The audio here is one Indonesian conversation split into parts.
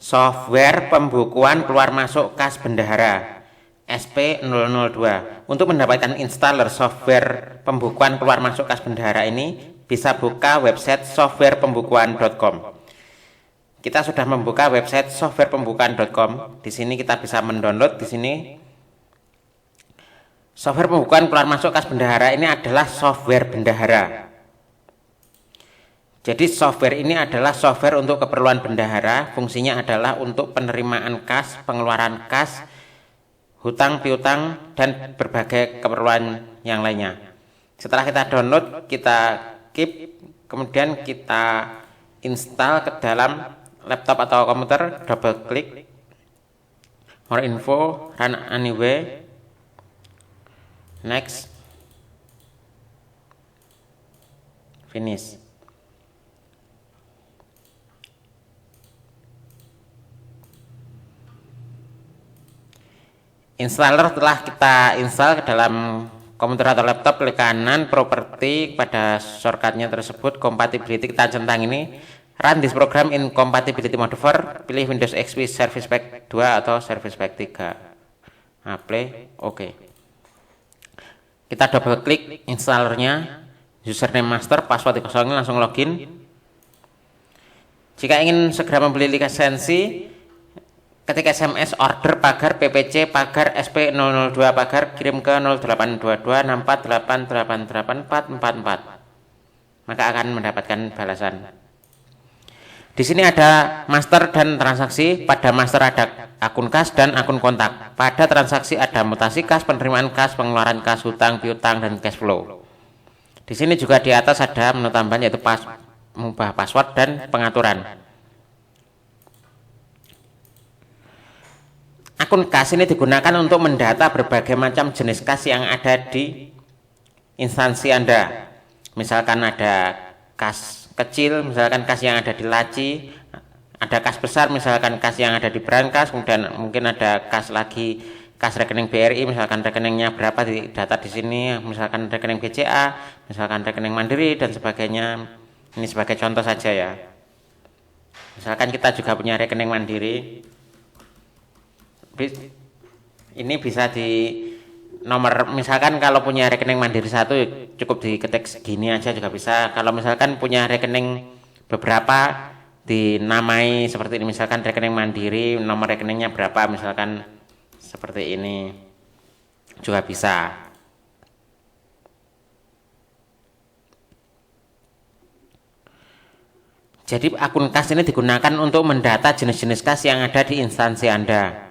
software pembukuan keluar masuk kas bendahara SP002. Untuk mendapatkan installer software pembukuan keluar masuk kas bendahara ini bisa buka website softwarepembukuan.com. Kita sudah membuka website softwarepembukuan.com. Di sini kita bisa mendownload. Di sini software pembukuan keluar masuk kas bendahara ini adalah software bendahara. Jadi software ini adalah software untuk keperluan bendahara. Fungsinya adalah untuk penerimaan kas, pengeluaran kas, hutang piutang, dan berbagai keperluan yang lainnya. Setelah kita download, kita keep, kemudian kita install ke dalam laptop atau komputer, double klik, more info, run anyway, next, finish. Installer telah kita install ke dalam komputer atau laptop, klik kanan, properti, pada shortcutnya tersebut, compatibility kita centang ini, run this program in compatibility mode 4, pilih Windows XP Service Pack 2 atau Service Pack 3. Nah, play, oke. Kita double klik installernya, username master, password dikosongin, langsung login. Jika ingin segera membeli lisensi, ketik SMS order pagar PPC pagar SP002 pagar, kirim ke 082264888844, maka akan mendapatkan balasan. Di sini ada master dan transaksi. Pada master ada akun kas dan akun kontak. Pada transaksi ada mutasi kas, penerimaan kas, pengeluaran kas, hutang piutang, dan cash flow. Di sini juga di atas ada menu tambahan, yaitu mengubah password dan pengaturan. Akun kas ini digunakan untuk mendata berbagai macam jenis kas yang ada di instansi Anda. Misalkan ada kas kecil, misalkan kas yang ada di laci, ada kas besar, misalkan kas yang ada di brankas, kemudian mungkin ada kas lagi, kas rekening BRI, misalkan rekeningnya berapa di data di sini, misalkan rekening BCA, misalkan rekening Mandiri, dan sebagainya. Ini sebagai contoh saja ya. Misalkan kita juga punya rekening Mandiri. Ini bisa di nomor, misalkan kalau punya rekening Mandiri 1 cukup diketik segini aja juga bisa. Kalau misalkan punya rekening beberapa, dinamai seperti ini, misalkan rekening Mandiri, nomor rekeningnya berapa, misalkan seperti ini juga bisa. Jadi akun kas ini digunakan untuk mendata jenis-jenis kas yang ada di instansi Anda.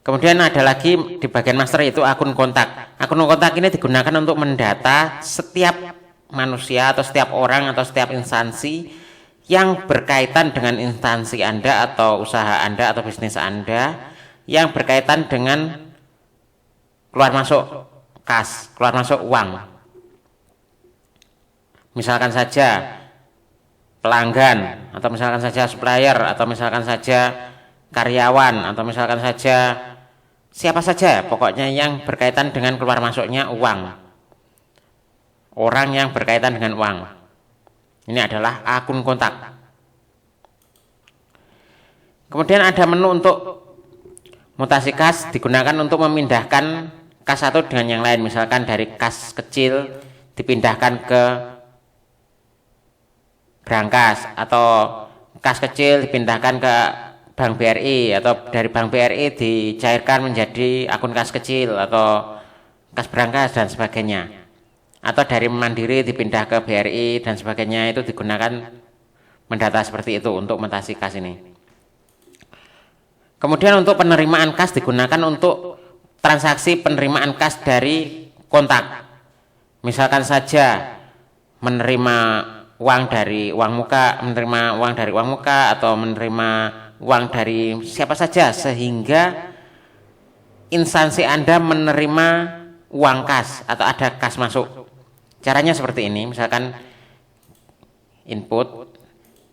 Kemudian ada lagi di bagian master, yaitu akun kontak. Akun kontak ini digunakan untuk mendata setiap manusia atau setiap orang atau setiap instansi yang berkaitan dengan instansi Anda atau usaha Anda atau bisnis Anda, yang berkaitan dengan keluar masuk kas, keluar masuk uang. Misalkan saja pelanggan, atau misalkan saja supplier, atau misalkan saja karyawan, atau misalkan saja siapa saja, pokoknya yang berkaitan dengan keluar masuknya uang, orang yang berkaitan dengan uang. Ini adalah akun kontak. Kemudian ada menu untuk mutasi kas, digunakan untuk memindahkan kas satu dengan yang lain. Misalkan dari kas kecil dipindahkan ke brankas, atau kas kecil dipindahkan ke Bank BRI, atau dari Bank BRI dicairkan menjadi akun kas kecil atau kas brankas dan sebagainya, atau dari Mandiri dipindah ke BRI dan sebagainya. Itu digunakan mendata seperti itu untuk mutasi kas ini. Kemudian untuk penerimaan kas digunakan untuk transaksi penerimaan kas dari kontak. Misalkan saja menerima uang dari uang muka, menerima uang dari uang muka, atau menerima uang dari siapa saja, sehingga instansi Anda menerima uang kas atau ada kas masuk. Caranya seperti ini, misalkan input,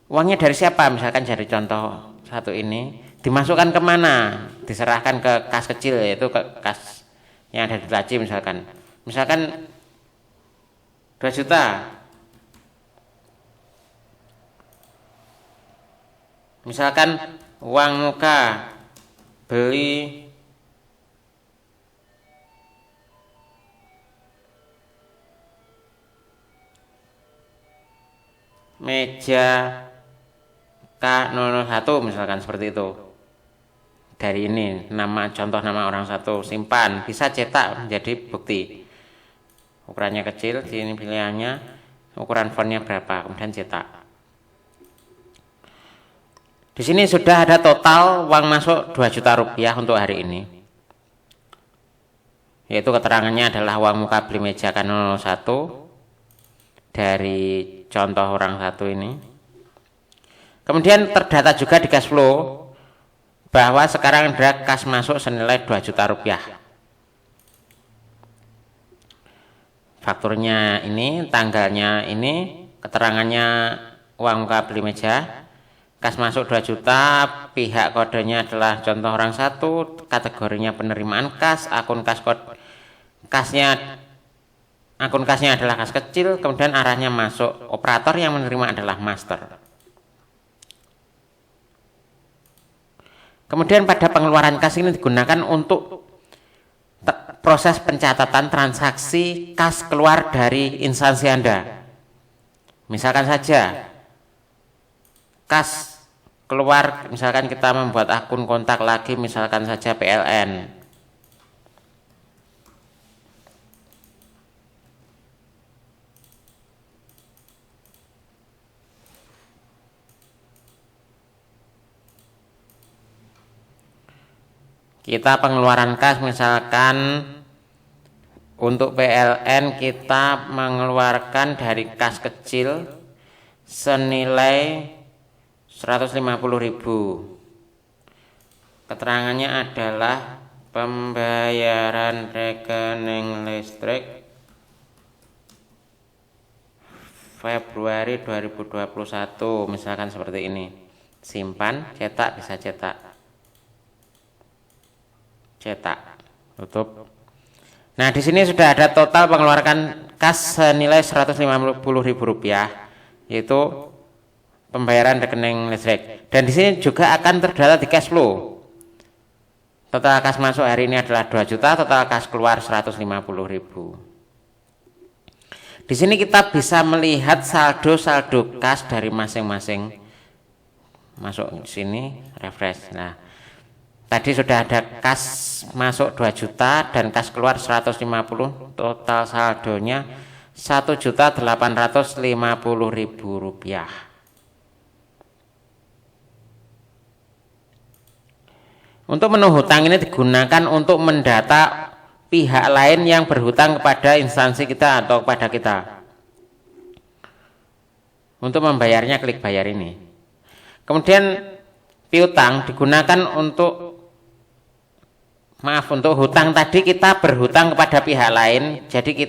uangnya dari siapa, misalkan dari contoh satu ini, dimasukkan kemana, diserahkan ke kas kecil, yaitu ke kas yang ada di laci, misalkan 2 juta, Misalkan uang muka beli meja K001 misalkan seperti itu. Dari ini contoh nama orang satu, simpan, bisa cetak menjadi bukti. Ukurannya kecil, di ini pilihannya, ukuran fontnya berapa, kemudian cetak. Di sini sudah ada total uang masuk 2 juta rupiah untuk hari ini. Yaitu keterangannya adalah uang muka beli meja K001 dari contoh orang satu ini. Kemudian terdata juga di cash flow bahwa sekarang ada kas masuk senilai 2 juta rupiah. Fakturnya ini, tanggalnya ini, keterangannya uang muka beli meja, kas masuk 2 juta, pihak kodenya adalah contoh orang satu, kategorinya penerimaan kas, akun kasnya adalah kas kecil, kemudian arahnya masuk, operator yang menerima adalah master. Kemudian pada pengeluaran kas ini digunakan untuk proses pencatatan transaksi kas keluar dari instansi Anda. Misalkan saja kas keluar, misalkan kita membuat akun kontak lagi, misalkan saja PLN. Kita pengeluaran kas misalkan untuk PLN kita mengeluarkan dari kas kecil senilai 150.000. Keterangannya adalah pembayaran rekening listrik Februari 2021, misalkan seperti ini. Simpan, cetak, bisa cetak. Cetak, tutup. Nah, di sini sudah ada total pengeluaran kas senilai Rp150.000, yaitu pembayaran rekening listrik. Dan di sini juga akan terdata di cash flow. Total kas masuk hari ini adalah 2 juta, total kas keluar 150.000. Di sini kita bisa melihat saldo kas dari masing-masing. Masuk sini, refresh. Nah, tadi sudah ada kas masuk 2 juta dan kas keluar 150, total saldonya Rp1.850.000. Untuk menu hutang ini digunakan untuk mendata pihak lain yang berhutang kepada instansi kita atau kepada kita. Untuk membayarnya klik bayar ini. Kemudian piutang digunakan untuk hutang tadi kita berhutang kepada pihak lain. Jadi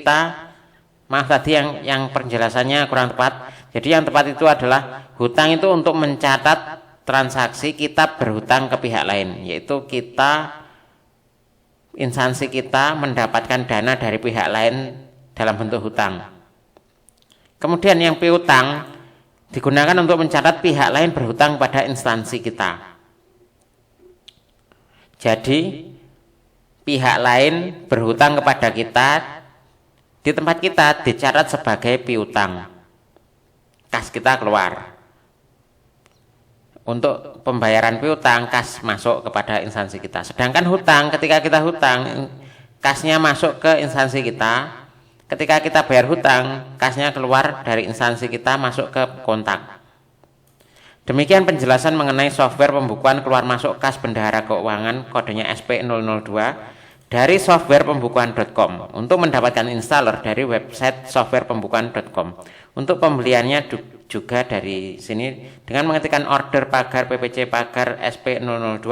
tadi yang penjelasannya kurang tepat. Jadi yang tepat itu adalah hutang itu untuk mencatat transaksi kita berhutang ke pihak lain, yaitu instansi kita mendapatkan dana dari pihak lain dalam bentuk hutang. Kemudian yang piutang digunakan untuk mencatat pihak lain berhutang pada instansi kita. Jadi pihak lain berhutang kepada kita, di tempat kita dicatat sebagai piutang. Kas kita keluar. Untuk pembayaran piutang, kas masuk kepada instansi kita. Sedangkan hutang, ketika kita hutang, kasnya masuk ke instansi kita. Ketika kita bayar hutang, kasnya keluar dari instansi kita masuk ke kontak. Demikian penjelasan mengenai software pembukuan keluar masuk kas bendahara keuangan, kodenya SP002 dari softwarepembukuan.com. Untuk mendapatkan installer dari website softwarepembukuan.com. Untuk pembeliannya juga dari sini dengan mengetikkan order pagar PPC pagar SP002,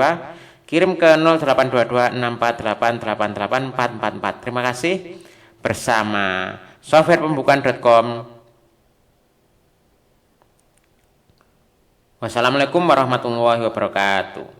kirim ke 082264888444. Terima kasih. Bersama softwarepembukuan.com. Wassalamualaikum warahmatullahi wabarakatuh.